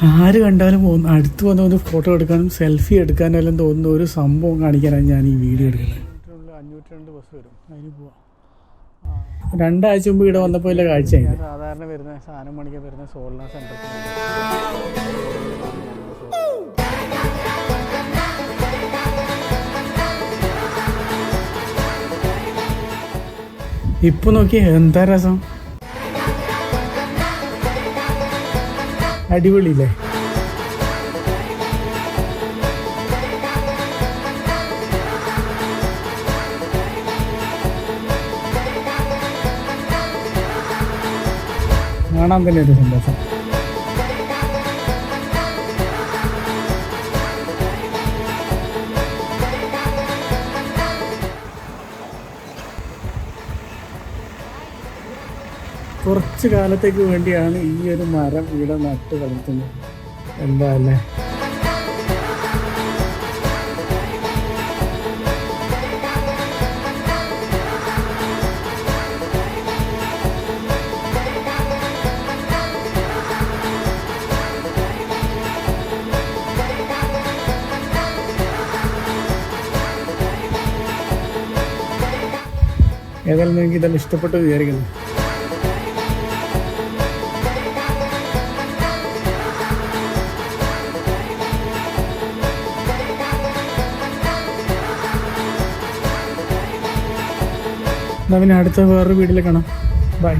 ആര് കണ്ടാലും അടുത്ത് വന്ന് ഒരു ഫോട്ടോ എടുക്കാനും സെൽഫി എടുക്കാനും എല്ലാം തോന്നുന്ന ഒരു സംഭവം കാണിക്കാനാണ് ഞാൻ ഈ വീഡിയോ എടുക്കുന്നത്. 502 ബസ് വരും, അതിന് പോവാം. 2 ആഴ്ച മുമ്പ് ഇവിടെ വന്നപ്പോൾ ഇല്ല കാഴ്ചയായി. ഞാൻ സാധാരണ വരുന്ന സാധനം മണിക്ക് വരുന്ന സോൾന സെൻറ്റർ. ഇപ്പൊ നോക്കി എന്താ രസം, അടിപൊളിയില്ലേ? കാണാൻ തന്നെ ഒരു സന്തോഷം. കുറച്ച് കാലത്തേക്ക് വേണ്ടിയാണ് ഈ ഒരു മരം ഇവിടെ നട്ട് കളിക്കുന്നത്. എന്താ അല്ലേ? ഏതായാലും നിങ്ങൾക്ക് ഇതെല്ലാം ഇഷ്ടപ്പെട്ടു വിചാരിക്കുന്നു. എന്നാൽ പിന്നെ അടുത്ത വേറൊരു വീഡിയോയിൽ കാണാം. ബൈ.